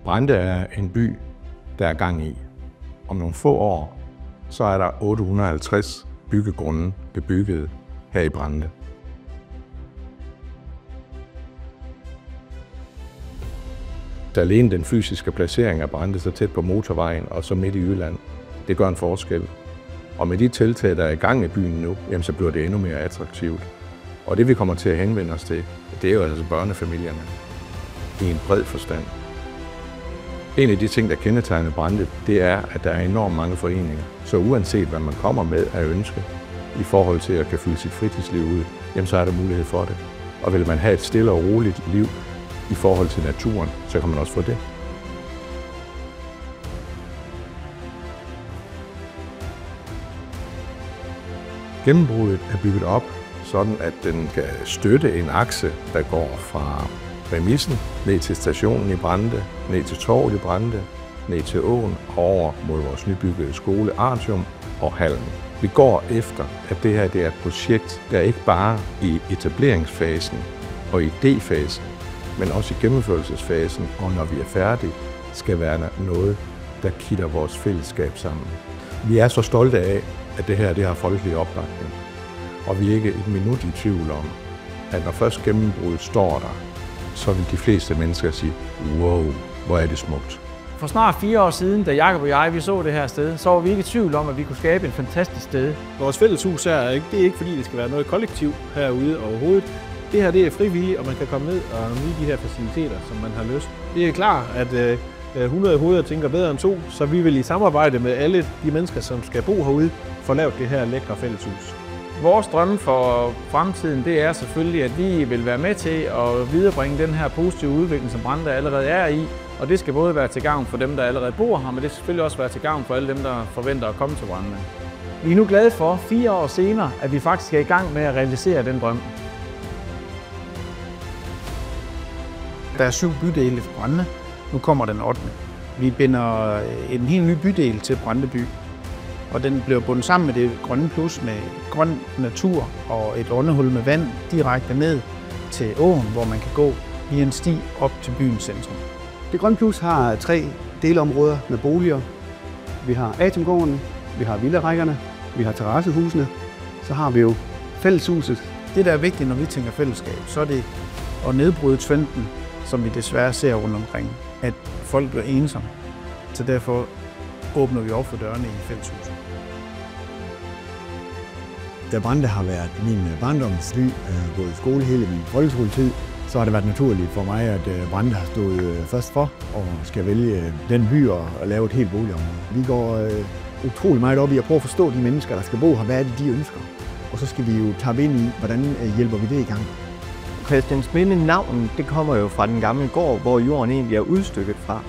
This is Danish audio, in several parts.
Brande er en by, der er gang i. Om nogle få år, så er der 850 byggegrunde bebygget her i Brande. Der alene den fysiske placering af Brande så tæt på motorvejen og så midt i Jylland, det gør en forskel. Og med de tiltag, der er i gang i byen nu, jamen, så bliver det endnu mere attraktivt. Og det vi kommer til at henvende os til, det er jo altså børnefamilierne i en bred forstand. En af de ting, der kendetegner Brande, det er, at der er enormt mange foreninger. Så uanset hvad man kommer med af ønske i forhold til at kan fylde sit fritidsliv ud, jamen så er der mulighed for det. Og vil man have et stille og roligt liv i forhold til naturen, så kan man også få det. Gennembruddet er bygget op sådan, at den kan støtte en akse, der går fra Remissen ned til stationen i Brande, ned til torvet i Brande, ned til åen og over mod vores nybyggede skole Artium og Hallen. Vi går efter, at det her det er et projekt, der ikke bare i etableringsfasen og idéfasen, men også i gennemførelsesfasen, og når vi er færdige, skal være noget, der kitter vores fællesskab sammen. Vi er så stolte af, at det her det har folkelig opbakning, og vi er ikke et minut i tvivl om, at når først gennembruddet står der, så vil de fleste mennesker sige, wow, hvor er det smukt. For snart 4 år siden, da Jakob og jeg vi så det her sted, så var vi ikke i tvivl om, at vi kunne skabe et fantastisk sted. Vores fælleshus her, det er ikke fordi, det skal være noget kollektiv herude overhovedet. Det her det er frivilligt, og man kan komme ned og nyde de her faciliteter, som man har lyst. Det er klart, at 100 hoveder tænker bedre end 2, så vi vil i samarbejde med alle de mennesker, som skal bo herude, få lavet det her lækre fælleshus. Vores drømme for fremtiden, det er selvfølgelig, at vi vil være med til at viderebringe den her positive udvikling, som Brande allerede er i. Og det skal både være til gavn for dem, der allerede bor her, men det skal selvfølgelig også være til gavn for alle dem, der forventer at komme til Brande. Vi er nu glade for, 4 år senere, at vi faktisk er i gang med at realisere den drøm. Der er 7 bydele for Brande. Nu kommer den 8. Vi binder en helt ny bydel til Brande by. Og den bliver bundet sammen med det grønne plus med grøn natur og et åndehul med vand direkte ned til åen, hvor man kan gå via en sti op til byens centrum. Det grønne plus har 3 delområder med boliger. Vi har Atomgården, vi har villarækkerne, vi har terrassehusene, så har vi jo fælleshuset. Det, der er vigtigt, når vi tænker fællesskab, så er det at nedbryde trenden, som vi desværre ser rundt omkring, at folk bliver ensomme. Så derfor åbner vi op for dørene i fælleshuset. Da Brande har været min barndomsby, gået i skole hele min folkeskoletid, så har det været naturligt for mig, at Brande har stået først for og skal vælge den by og lave et helt boligområde. Vi går utrolig meget op i at prøve at forstå de mennesker, der skal bo her. Hvad er det, de ønsker? Og så skal vi jo tappe ind i, hvordan hjælper vi det i gang. Christiansminde navnet, det kommer jo fra den gamle gård, hvor jorden egentlig er udstykket fra.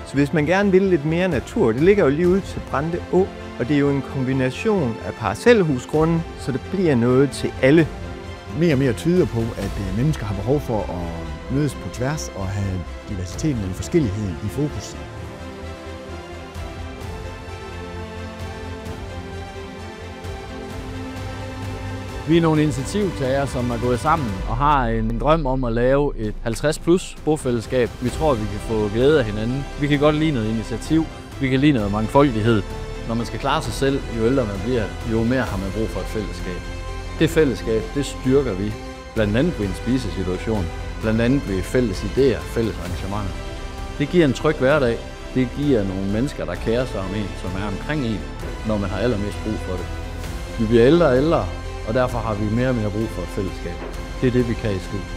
Så hvis man gerne vil lidt mere natur, det ligger jo lige ud til Brande Å, og det er jo en kombination af parcelhusgrunde, så det bliver noget til alle. Mere og mere tyder på, at mennesker har behov for at mødes på tværs og have diversiteten eller forskelligheden i fokus. Vi er nogle initiativtagere, som er gået sammen og har en drøm om at lave et 50+ bofællesskab. Vi tror, vi kan få glæde af hinanden. Vi kan godt lide noget initiativ. Vi kan lide noget mangfoldighed. Når man skal klare sig selv, jo ældre man bliver, jo mere har man brug for et fællesskab. Det fællesskab, det styrker vi. Blandt andet ved en spisesituation. Blandt andet ved fælles idéer, fælles arrangementer. Det giver en tryg hverdag. Det giver nogle mennesker, der kærer sig om en, som er omkring en, når man har allermest brug for det. Vi bliver ældre og ældre, og derfor har vi mere og mere brug for et fællesskab. Det er det, vi kan i slutten.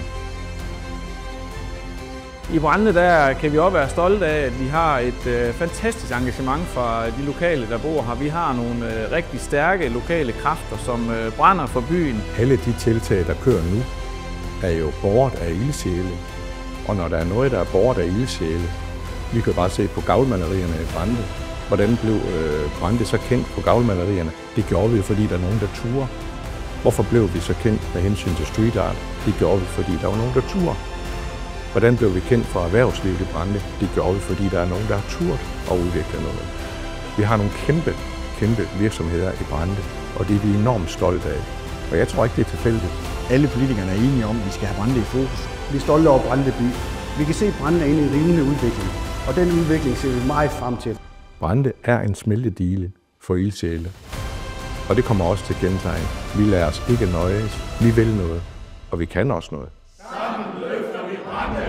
I Brande der kan vi også være stolte af, at vi har et fantastisk engagement fra de lokale, der bor her. Vi har nogle rigtig stærke lokale kræfter, som brænder for byen. Alle de tiltag, der kører nu, er jo båret af ildsjæle. Og når der er noget, der er båret af ildsjæle, vi kan bare se på gavlmalerierne i Brande. Hvordan blev Brande så kendt på gavlmalerierne? Det gjorde vi, fordi der er nogen, der turer. Hvorfor blev vi så kendt med hensyn til street art? Det gjorde vi, fordi der var nogen, der turer. Hvordan blev vi kendt for erhvervslivet i Brande? Det gjorde vi, fordi der er nogen, der har turt og udviklet noget. Vi har nogle kæmpe virksomheder i Brande, og det er vi enormt stolte af. Og jeg tror ikke, det er tilfældigt. Alle politikerne er enige om, at vi skal have Brande i fokus. Vi er stolte over Brande by. Vi kan se, at Brande er inde i rivende udvikling. Og den udvikling ser vi meget frem til. Brande er en smeltedile for ildsjæle. Og det kommer også til kendetegn. Vi lader os ikke nøjes. Vi vil noget. Og vi kan også noget. Sammen løfter vi Brande.